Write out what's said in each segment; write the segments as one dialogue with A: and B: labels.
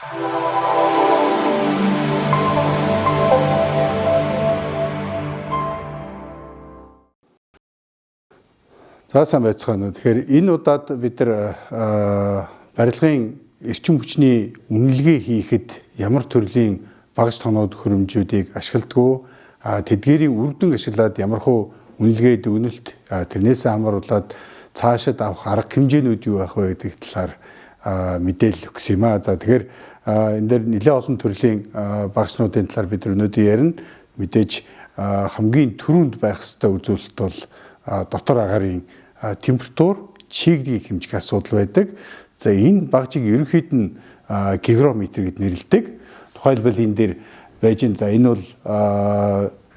A: За сайн байцгаана. Тэгэхээр энэ удаад бид нар барилгын эрчим хүчний үнэлгээ хийхэд ямар төрлийн багаж тоноод хөрөмжүүдийг ашигладаг, тэдгээрийн үр дүн ашиглаад ямархуу үнэлгээ дүгнэлт тэрнээс хамааруулаад цаашид авах арга хэмжээнүүд юу байх вэ гэдэг талаар мэдээлэл өгсөн юм аа. За тэгэхээр энэ дээр нэлээд олон төрлийн багажнуудын талаар бид өнөөдөр ярина. Мэдээж хамгийн түрүүнд байх ёстой үзүүлэлт бол дотор агаарын температур чиглэлийг хэмжих асуудал байдаг. За энэ багжийг ерөнхийд нь гигрометр гэд нэрлэдэг. Тухайлбал энэ дээр байж за энэ бол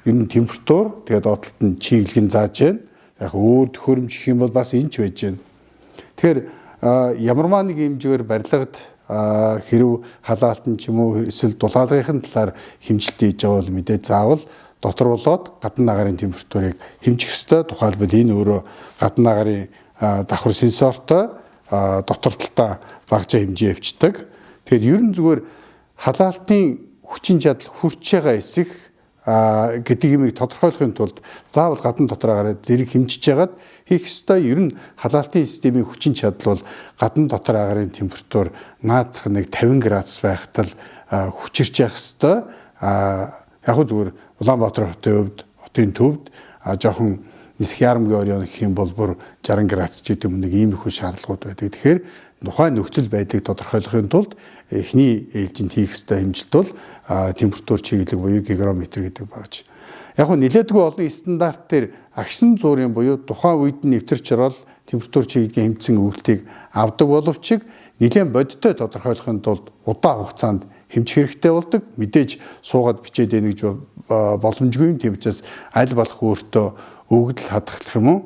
A: ер нь температур тэгээд доотлолт нь чиглэлийг зааж байна. Яг өөр төхөөрөмж гэх юм бол бас энэ ч байж байна. Тэгэхээр ямарваа нэг хэмжээгээр барилгад хэрв халаалтан ч юм уу эсвэл дулаалгын талаар хэмжилт хийж байгаа бол мэдээ заавал дотор болоод гадна агаарын температурыг хэмжих ёстой. Тухайлбал энэ өөрөө гадна агаарын давхар сенсортой дотор талдаа багажаа хэмжээ явьчдаг. Тэгэхээр ер нь зүгээр халаалтын хүчин чадал хүрч байгаа эсэх гэдэг юмыг тодорхойлохын тулд заавал гадна дотор агараа зэрэг хэмжиж яагаад хийх ёстой. Ер нь халаалтын системийн хүчин чадал бол гадна дотор агаарын температур наацх нэг 50 градус байхад л хүчирч явах ёстой. Яг зүгээр Улаанбаатар хотын төвд жоохон нисэх ярамгийн орон гэх юм бол бүр 60 градус ч гэдэг нэг иймэрхүү шаардлагууд байдаг. Тэгэхээр тухайн нөхцөл байдлыг тодорхойлохын тулд эхний ээлжинд хийх ёстой хэмжилт бол температур чиглэг буюу гигрометр гэдэг багж. Яг нь нэлээдгүй олон стандарт дээр агшин зуурын буюу тухайн үед нэвтэрч орол температур чиглэгийн хэмжсэн үйлдэлийг авдаг боловч нэлээд бодиттой тодорхойлохын тулд удаан хугацаанд хэмжих хэрэгтэй болдог. Мэдээж суугаад бичээд байна гэж боломжгүй юм. Тийм учраас аль болох өөртөө өгдөл хадгалах юм уу?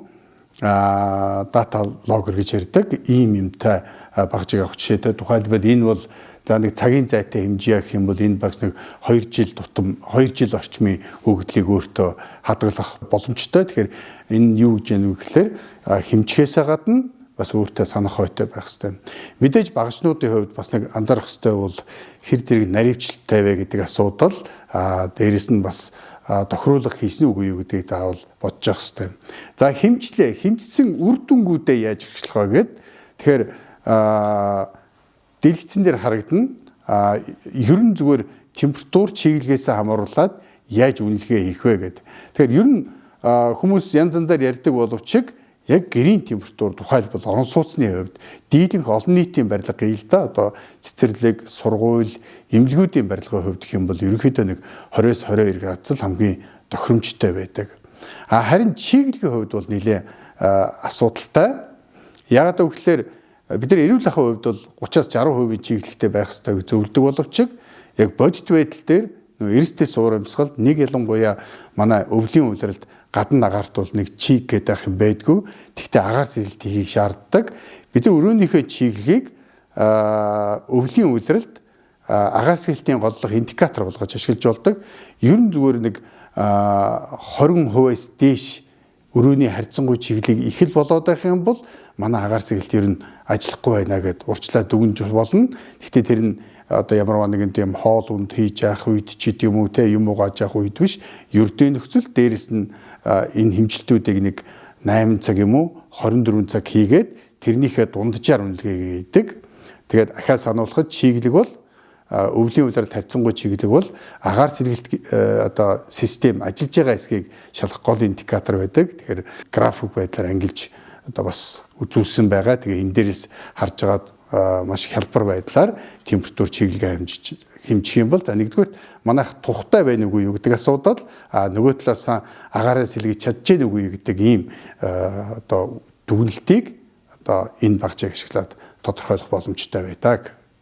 A: Дата логер гэж ярьдаг ийм юмтай багжийг авах жишээтэй. Тухайлбал энэ бол за нэг цагийн зайтай хэмжээ гэх юм бол энэ багж нэг 2 жил тутам 2 жил орчмын өгдлийг өөртөө хадгалах боломжтой. Тэгэхээр энэ юу гэж яах вэ гэхээр хэмжихээсээ гадна бас өөртөө санах хойтой байх хэрэгтэй. Мэдээж багажнуудын хувьд бас нэг анзаарах хэрэгтэй бол хэр зэрэг наривчлалтай вэ гэдэг асуудал дээрэс нь бас тохируулах хийсэн үгүй юу гэдгийг заавал бодож явах хэрэгтэй. За хэмжсэн үр дүнгуудээ яаж хэрэгжлэх вэ гэд тэгэхээр дэлгэцэн дээр харагдана ер нь зүгээр температур чиглэлээс хамааруулаад яаж үнэлгээ хийх вэ гэд. Тэгэхээр ер нь хүмүүс янз янзаар ярьдаг боловч яг гэрийн температур тухайлбал орон сууцны хувьд дийлэнх олон нийтийн барилга гээл да одоо цэцэрлэг, сургууль, эмнэлгүүдийн барилгын хувьд гэх юм бол ерөнхийдөө нэг 20-22 градус л хамгийн тохиромжтой байдаг. Харин чиглэлийн хувьд бол нэлээ асуудалтай. Яагаад гэвэл бид нар эрүүл ахуйн хувьд бол 30-60% чиглэлтэй байх ёстой гэж зөвлөдөг боловч яг бодит байдал дээр эрсдэл суур амьсгал нэг ялангуяа манай өвлийн үйлрэлд гадна агаарт бол нэг чиг гэдэг юм байдгүй. Тэгтээ агаар зэрэлт хийхийг шаарддаг. Бид нар өрөөнийхөө чиглэлийг өвлийн үйлрэлд агаар зэрэлтийн голлох индикатор болгож ашиглаж болдог. Ер нь зүгээр нэг 20%-аас дээш өрөөний харьцангуй чиглэлийг их л болоод байх юм бол манай агаар зэрэлт ер нь ажиллахгүй байна гэд урьдчилан дүгнж болно. Тэгтээ тэр нь одоо ямар нэгэн тийм хоол унд хийж явах үед ч гэдэм үү те юм угааж явах үед биш ердөө нөхцөл дээрэс нь энэ хэмжилтүүдийг нэг 8 цаг юм уу 24 цаг хийгээд тэрнийхээ дунджаар үнэлгээ хийдэг. Тэгээд ахаа сануулхад чиглэг бол өвлийн үйлрэлд харьцангуй чиглэг бол агаар сэргэлт одоо систем ажиллаж байгаа эсгийг шалгах гол индикатор байдаг. Тэгэхээр график байдлаар ангилж одоо бас үзүүлсэн байгаа. Тэгээ энэ дээрээс харж байгаа маш хялбар байдлаар температур чиглэгээ хэмжих юм бол за нэгдүгээр манайх тухтай байна уу гэдэг асуудал нөгөө талаас агаараа сэлгэж чадчихэв үгүй гэдэг ийм одоо дүгнэлтийг одоо энэ багжийг ашиглаад тодорхойлох боломжтой байдаг.